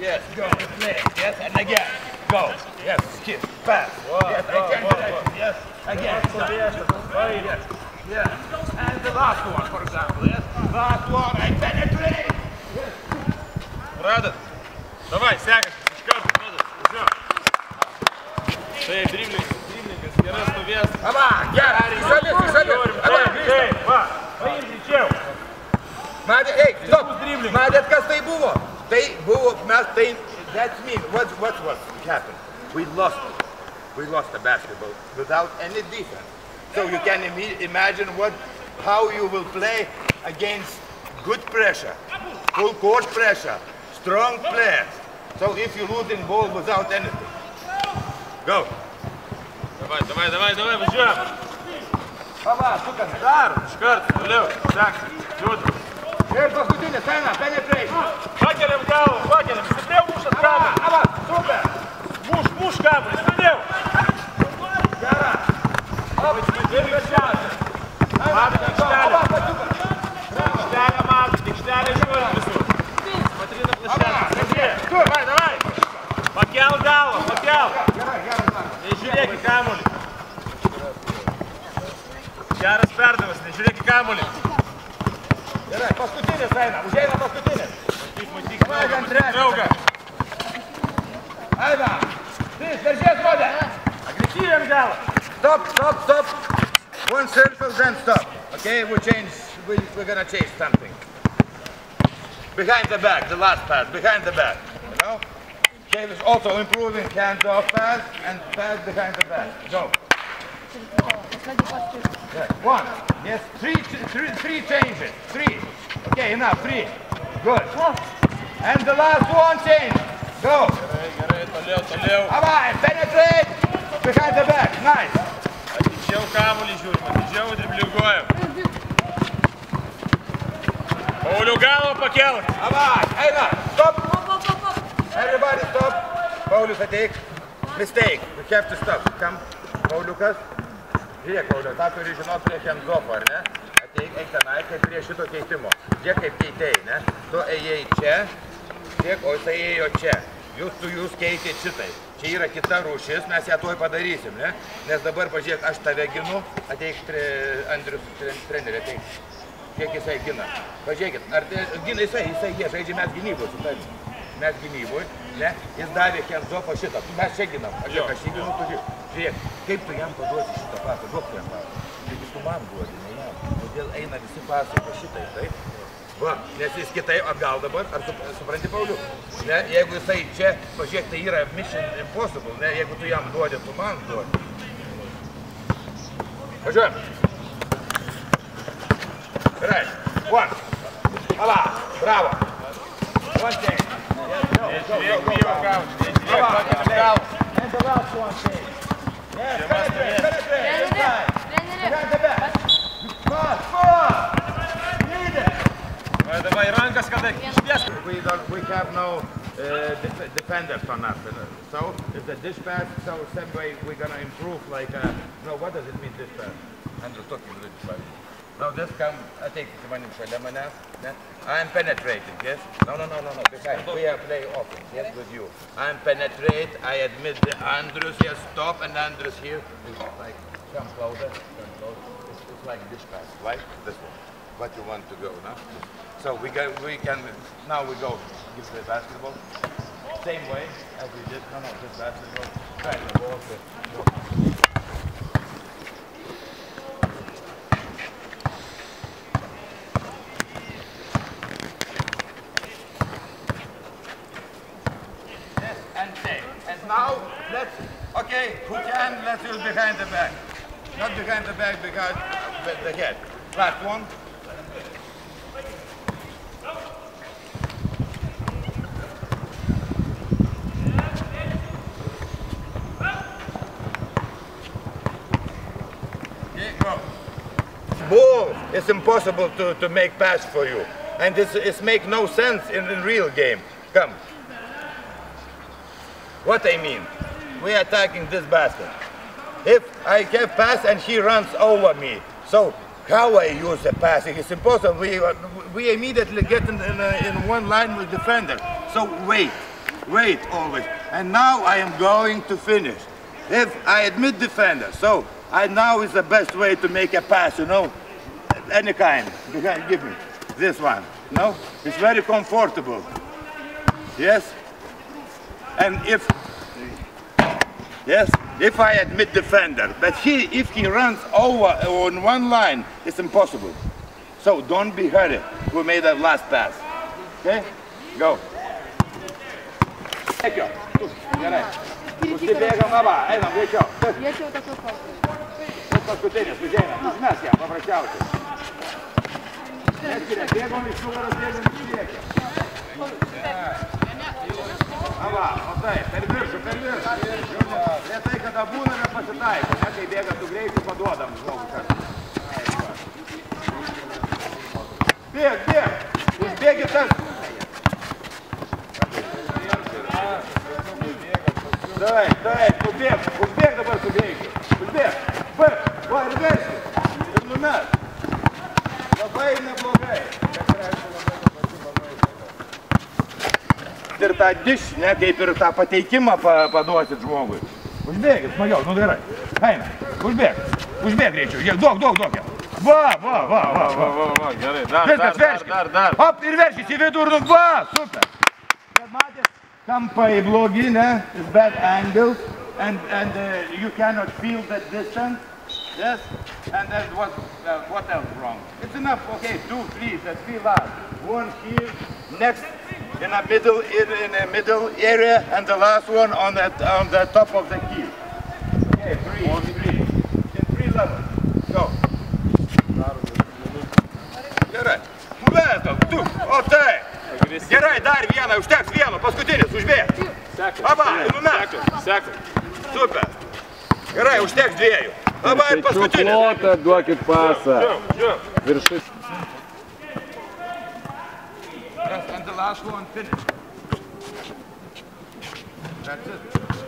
Yes, go. Play. Yes, and again. Go. Yes, skip. Pass. Yes, again. Yes, again. Yes. Yes. And the last one, for example. Yes. Last one. I penetrate. Yes. Radat. Давай, сягай. Шкаф, Radat. Taip, driblingas, gerai stovės. Ava, gerai, šalis. Paim greičiau. Matėt, kas tai buvo? Tai buvo, that's me. What happened? We lost it. We lost the basketball without any defense. So you can imagine how you will play against good pressure, full court pressure, strong players. So if you lose in ball without anything. Go. Давай, važiuojam. Pava, sukas. Dar, iškart, toliau, sekasi, judam. Ir paskutinis, eina, penetrate. Pakeliam galvą, stipriau mušat kamuolį. Ava, super. Muš kamuolį, stipriau. Gera. Matot aikštelę. Aikštelę žiūrim visur. Matrina plašelė. Davai. Pakel galvą, pakel. Nežiūrėk į kamuolį. Geras perdavimas, nežiūrėk į kamuolį. Gerai, paskutinis eina, užeina paskutinis. Matyk, draugą. Eina, veržies vadė. Agresyviam galą. Stop. One circle, then stop. Okay, we're gonna change something. Behind the back, the last pass, behind the back. You know? Dave is also improving hands-off pass and pass behind the back. Go. Yeah. One. Yes, three changes. Three. Okay, enough. Three. Good. And the last one change. Go. Gerai, toliau. Avai, penetrate. Behind the back. Nice. Atidžiau kamuolį žiūrim, atidžiau driblinguojam. Pauliau galvą pakelk. Avai, eina. Stop. Everybody stop. Paulius ateik. Mistake. We have to stop. Come. Pauliukas. Žiūrėk, Pauliau, tą turi žinot prie hands-off, ar ne? Ateik tenai, kaip prie šito keitimo. Žiūrėk, kaip keitėjai, ne? Tu ėjai čia, žiūrėk, o jisai ėjo čia. Jūs keitėt šitai. Čia yra kita rūšis, mes ją tuoj padarysim, ne? Nes dabar, pažiūrėk, aš tave ginu, ateik prie Andrius trenerį, ateik. Kiek jisai gina. Pažiūrėkit, ar gina jisai jie žaidžia mes gynyboj su tavimi. Mes gynyboj, ne? Jis davė hands-offą šitą. Mes čia ginam. Aš jį ginu, tu žiūrėk, kaip tu jam paduosi šitą pasą, duok tu jam pasą. Taigi tu man duodi, ne jam. Todėl eina visi pasai po šitai, taip? Va, nes jis kitai atgal dabar, ar supranti, Pauliu? Ne, jeigu jisai čia, pažiūrėk, tai yra mission impossible, ne? Jeigu tu jam duodi, tu man duodi. Važiuojam. Right, one. Ava, bravo. One change. Nežiūrėk, bijo kamuolį, nežiūrėk, pakeliam galvą. And the last one change. Yes, penetrate. Behind the back. Pass. Давай, rankas, kada išties. We have no defenders on us. So, it's a dish pass, so same way we're gonna improve like no, what does it mean, dish pass? Andrew talking dish pass. Now this come, I take it to I'm penetrating, yes? No. Behind. We are play offense, yes, with you. I'm penetrate, I admit the Andrews here, stop, and Andrews here. It's like, come closer. It's like dish pass, like this one. What you want to go, no? So we can, now we go, give the basketball. Same way as we did, this basketball. Try the ball, go. Yes, and stay. And now, let's do behind the back. Not behind the back, behind the head. Last one. Ball is impossible to make pass for you, and this make no sense in real game. Come. What I mean, we are attacking this basket. If I have pass and he runs over me, so how I use the passing is impossible. We immediately get in one line with defender. So wait, wait always. And now I am going to finish. If I admit defender, so now is the best way to make a pass, you know, any kind. You can give me this one. No, it's very comfortable. Yes. And if I admit defender, but if he runs over on one line, it's impossible. So don't be hurried. We made that last pass. Okay? Go. Eikio. Gerai. Užsibėgam, va, einam greičiau. Jėčiau tokiu kalbu. Paskutinis, užeinam. Mes ją, paprasčiausiai. Neskiria, bėgom iš nugaros, bėgom iš priekio. Va, o tai, per viršų. Retai, kada būna, nepasitaiko. Ne, kai bėga tu greitai, paduodam žmogų kartą. Bėg. Užbėgi tas. Taip, užbėg dabar subėgi. Užbėg. Va, ir verski. Ir numes. Labai neblogai. Ir tą dišnę, kaip ir tą pateikimą paduosit žmogui. Užbėgit, smagiau, nu gerai. Eina, užbėg greičiau. Duok jam. Va, gerai, viskas, verškit. Hop, ir verškit į vidų ir nu, va, super. Bet matėt, kampai blogi, ne? It's bad angles, and you cannot feel the distance. Yes, and then what else wrong? It's enough, okay, 2, 3, that's 3 last. One here, next in the middle area, and the last one on the top of the key. Okay, 3. In 3 levels. Go. Gerai. Numetom, tu, o tai. Gerai, dar vieną, užteks vieno, paskutinis, užbėg. Aba, numetom. Sekam. Super. Gerai, užteks 2. Aba, ir paskutinis. Plotą, duokit pasą. Viršus. And the last one, finish. That's it.